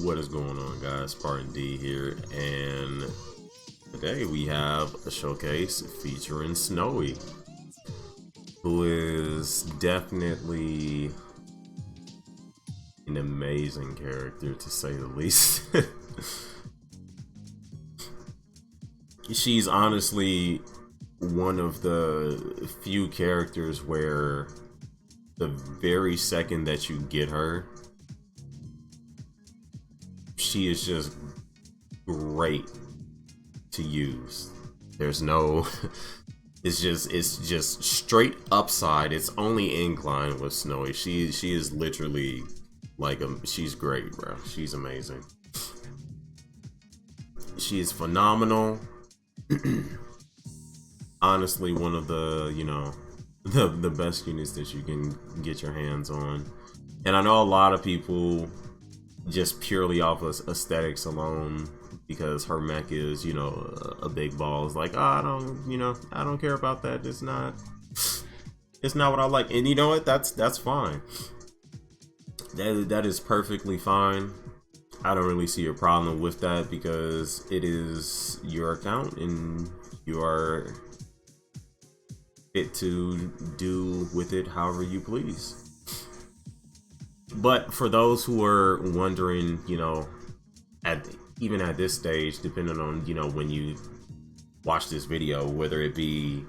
What is going on, guys? Spartan D here, and today we have a showcase featuring Snowy, who is definitely an amazing character, to say the least. She's honestly one of the few characters where the very second that you get her, she is just great to use. There's no it's just straight upside. It's only incline with Snowy. She is literally like she's great, bro. She's amazing. She is phenomenal. Honestly, one of the, the best units that you can get your hands on. And I know a lot of people just purely off of aesthetics alone, because her mech is, a big ball, is like, oh, I don't care about that. It's not what I like. And you know what? That's fine. That is perfectly fine. I don't really see a problem with that, because it is your account and you are fit to do with it however you please. But for those who are wondering, even at this stage, depending on, when you watch this video, whether it be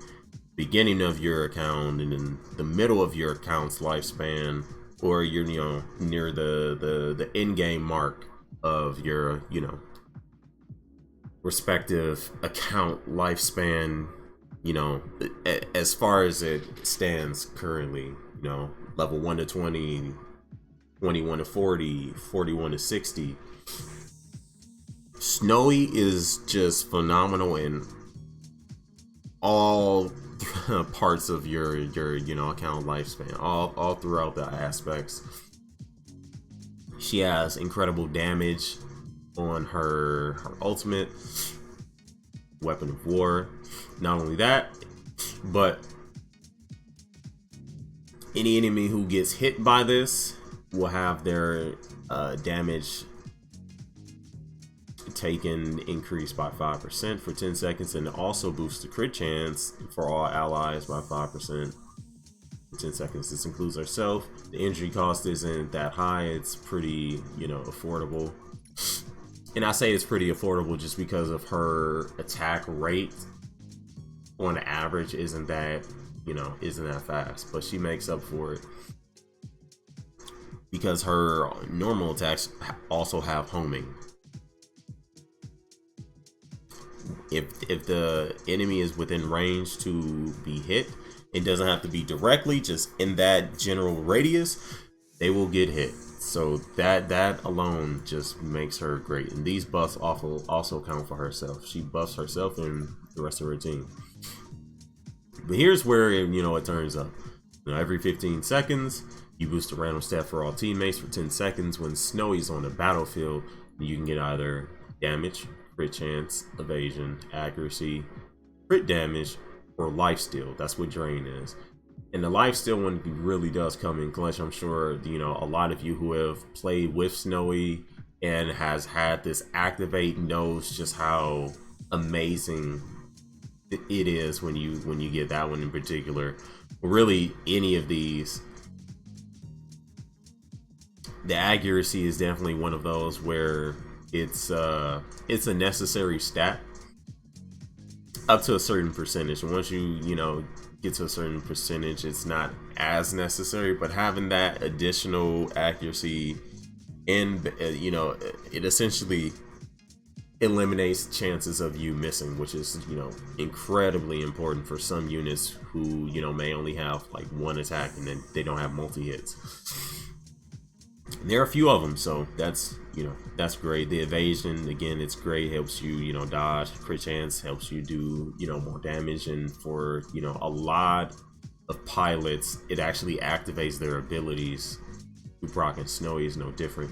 beginning of your account and in the middle of your account's lifespan, or you're, near the in-game mark of your, respective account lifespan, as far as it stands currently, level 1 to 20, 21 to 40, 41 to 60. Snowy is just phenomenal in all parts of your account lifespan, all throughout the aspects. She has incredible damage on her ultimate weapon of war. Not only that, but any enemy who gets hit by this will have their damage taken increased by 5% for 10 seconds, and also boosts the crit chance for all allies by 5% for 10 seconds. This includes herself. The injury cost isn't that high. It's pretty, affordable. And I say it's pretty affordable just because of her attack rate on average isn't that fast, but she makes up for it because her normal attacks also have homing. If the enemy is within range to be hit, it doesn't have to be directly, just in that general radius, they will get hit. So that alone just makes her great. And these buffs also count for herself. She buffs herself and the rest of her team. But here's where it turns up. Every 15 seconds, you boost a random stat for all teammates for 10 seconds. When Snowy's on the battlefield, you can get either damage, crit chance, evasion, accuracy, crit damage, or lifesteal. That's what drain is. And the lifesteal one really does come in clutch. I'm sure a lot of you who have played with Snowy and has had this activate knows just how amazing it is when you get that one in particular. Really, any of these, the accuracy is definitely one of those where it's a necessary stat up to a certain percentage. And once you get to a certain percentage, it's not as necessary. But having that additional accuracy in it essentially eliminates chances of you missing, which is incredibly important for some units who may only have like one attack and then they don't have multi-hits. There are a few of them, so that's great. The evasion, again, it's great. Helps you dodge. Crit chance helps you do more damage, and for a lot of pilots, it actually activates their abilities. Brock and Snowy is no different,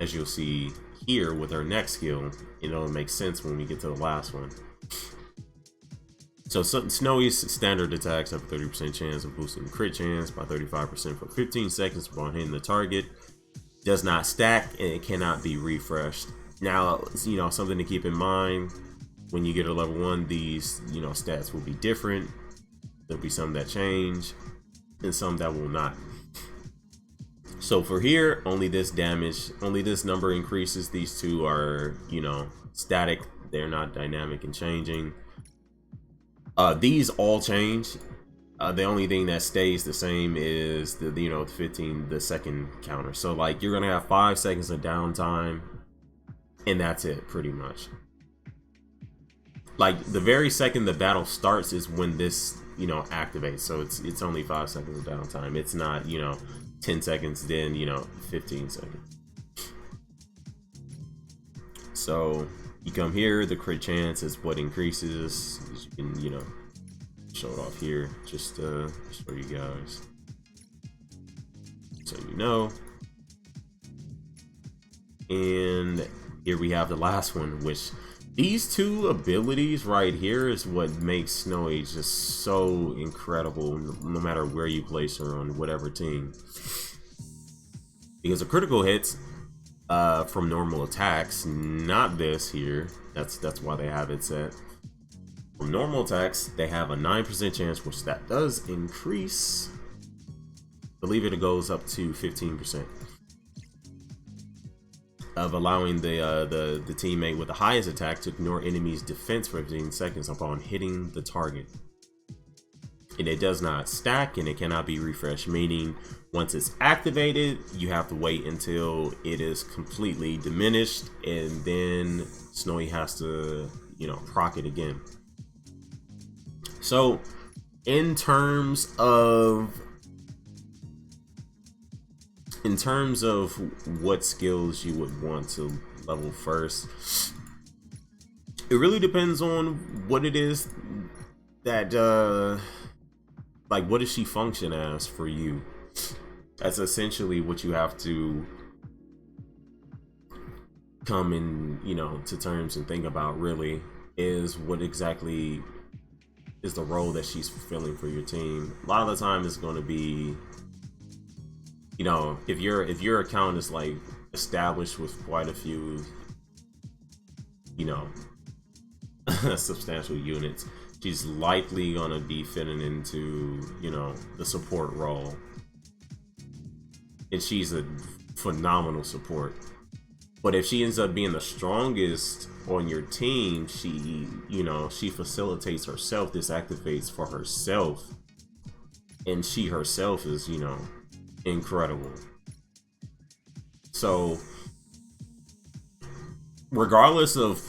as you'll see here with her next skill. It'll make sense when we get to the last one. So Snowy's standard attacks have a 30% chance of boosting the crit chance by 35% for 15 seconds upon hitting the target. does not stack, and it cannot be refreshed. Now, you know, something to keep in mind, when you get a level 1, these, you know, stats will be different. There'll be some that change and some that will not. So for here, only this damage, only this number increases. These two are, you know, static. They're not dynamic and changing. These all change. The only thing that stays the same is the, you know, 15 second counter. So like you're gonna have 5 seconds of downtime, and that's it pretty much. Like the very second the battle starts is when this, you know, activates. So it's only 5 seconds of downtime. It's not, you know, 10 seconds, then, you know, 15 seconds. So you come here, the crit chance is what increases. You can, you know, show it off here just to show you guys, so you know. And here we have the last one, which these two abilities right here is what makes Snowy just so incredible, no matter where you place her on whatever team. Because the critical hits from normal attacks, not this here. That's why they have it set. From normal attacks, they have a 9% chance, which that does increase. I believe it goes up to 15%. Of allowing the teammate with the highest attack to ignore enemy's defense for 15 seconds upon hitting the target. And it does not stack, and it cannot be refreshed, meaning once it's activated, you have to wait until it is completely diminished, and then Snowy has to, you know, proc it again. So in terms of what skills you would want to level first, it really depends on what it is that like what does she function as for you. That's essentially what you have to come in, you know, to terms and think about, really, is what exactly is the role that she's fulfilling for your team. A lot of the time it's going to be, you know, if your account is like established with quite a few, you know, substantial units, she's likely going to be fitting into, you know, the support role. And she's a phenomenal support. But if she ends up being the strongest on your team, she, you know, she facilitates herself. This activates for herself. And she herself is, you know, incredible. So regardless of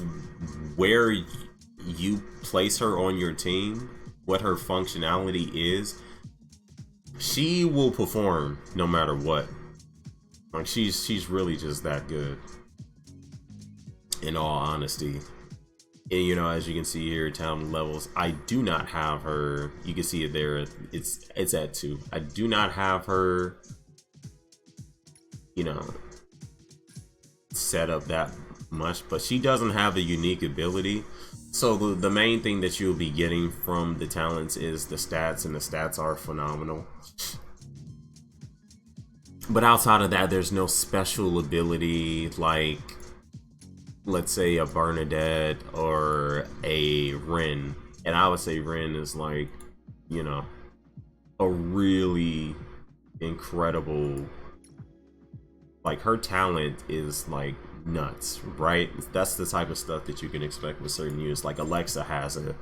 where you place her on your team, what her functionality is, she will perform no matter what. Like she's really just that good, in all honesty. And you know, as you can see here, talent levels, I do not have her. You can see it there. It's at 2. I do not have her, you know, set up that much, but she doesn't have a unique ability. So the main thing that you'll be getting from the talents is the stats, and the stats are phenomenal. But outside of that, there's no special ability like, let's say, a Bernadette or a Ren. And I would say Ren is like, you know, a really incredible, like her talent is like nuts, right? That's the type of stuff that you can expect with certain units. Like Alexa has a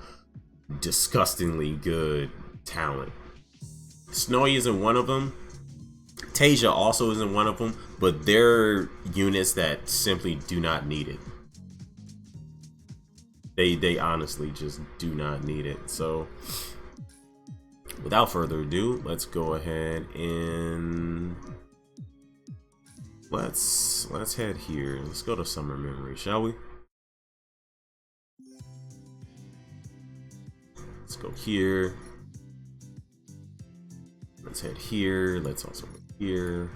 disgustingly good talent. Snowy isn't one of them. Tasia also isn't one of them, but they're units that simply do not need it. They honestly just do not need it. So without further ado, let's go ahead and let's head here. Let's go to Summer Memory, shall we? Let's go here. Let's head here. Let's also go here.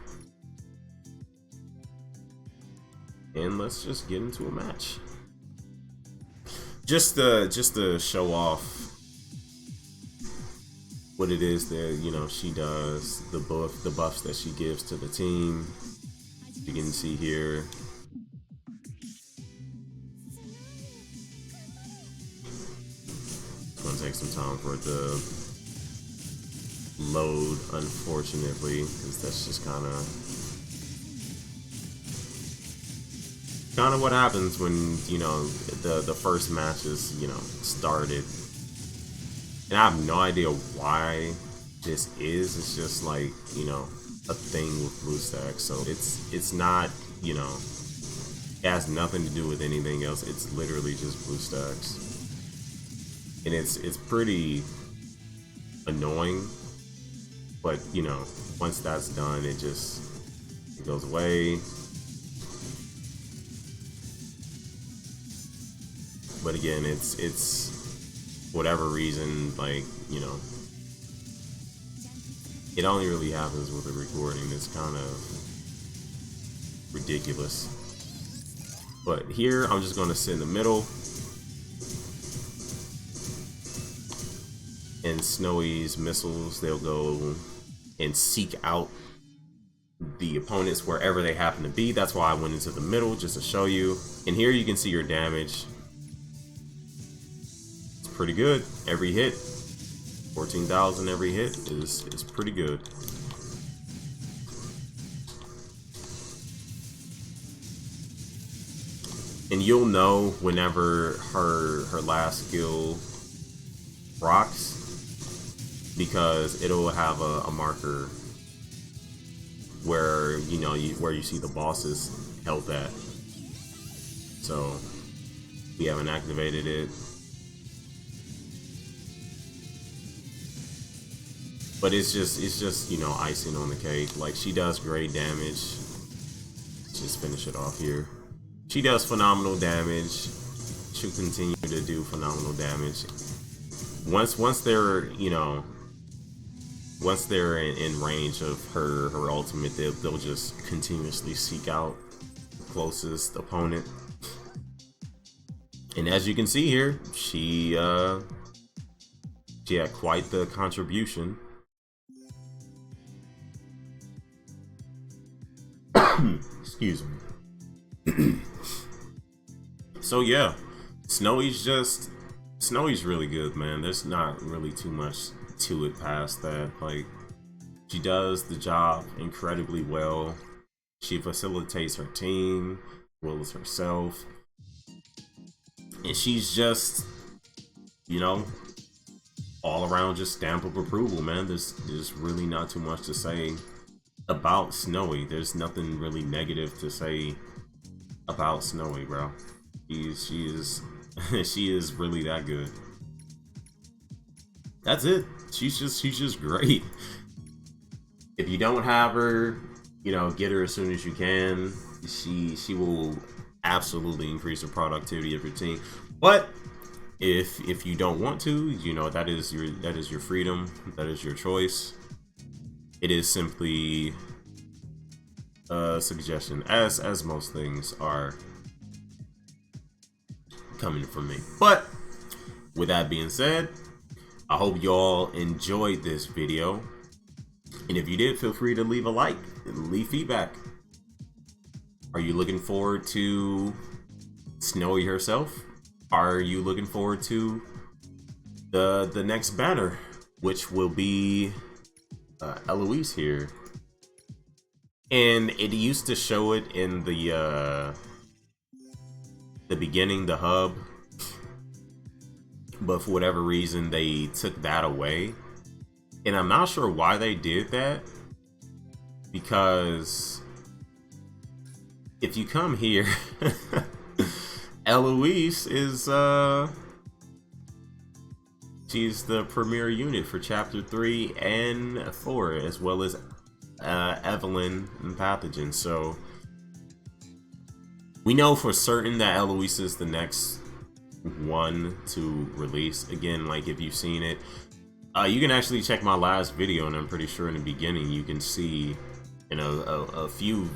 And let's just get into a match. Just to show off what it is that, you know, she does, the buffs that she gives to the team. You can see here. It's gonna take some time for it to load, unfortunately, because that's just kind of what happens when, you know, the first match is, you know, started. And I have no idea why this is. It's just like, you know, a thing with BlueStacks. So it's not, you know, it has nothing to do with anything else. It's literally just BlueStacks. And it's pretty annoying. But, you know, once that's done, it goes away. But again, it's whatever reason, like, you know, it only really happens with a recording. It's kind of ridiculous. But here, I'm just gonna sit in the middle. And Snowy's missiles, they'll go and seek out the opponents wherever they happen to be. That's why I went into the middle, just to show you. And here you can see your damage. It's pretty good. Every hit, 14,000 every hit is pretty good. And you'll know whenever her last skill rocks, because it'll have a marker where, you know, where you see the boss's health at. So we haven't activated it, but it's just you know, icing on the cake. Like, she does great damage. Just finish it off here. She does phenomenal damage. She'll continue to do phenomenal damage. Once they're, you know, once they're in range of her ultimate, they'll just continuously seek out the closest opponent. And as you can see here, she had quite the contribution. Excuse me. So yeah, Snowy's really good, man. There's not really too much to it past that. Like, she does the job incredibly well. She facilitates her team, well as herself. And she's just, you know, all around just stamp of approval, man. There's really not too much to say about Snowy. There's nothing really negative to say about Snowy, bro. She is really that good. That's it. She's just great. If you don't have her, you know, get her as soon as you can. She will absolutely increase the productivity of your team. But if you don't want to, you know, that is your freedom. That is your choice. It is simply a suggestion, as most things are coming from me. But with that being said, I hope y'all enjoyed this video. And if you did, feel free to leave a like and leave feedback. Are you looking forward to Snowy herself? Are you looking forward to the next banner, which will be Eloise here? And it used to show it in the beginning, the hub, but for whatever reason they took that away, and I'm not sure why they did that, because if you come here, Eloise is she's the premier unit for chapter 3 and 4, as well as Evelynn and Pathogen. So we know for certain that Eloise is the next one to release. Again, like, if you've seen it, you can actually check my last video, and I'm pretty sure in the beginning you can see, in a few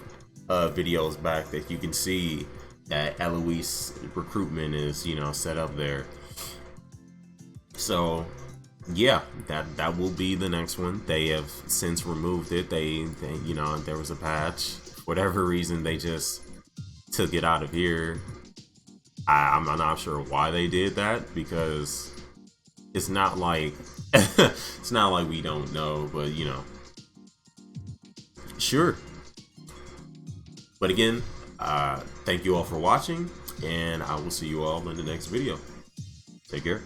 videos back, that you can see that Eloise recruitment is, you know, set up there. So yeah, that will be the next one. They have since removed it. They you know, there was a patch whatever reason, they just took it out of here. I'm not sure why they did that, because it's not like it's not like we don't know, but you know, sure. But again, thank you all for watching, and I will see you all in the next video. Take care.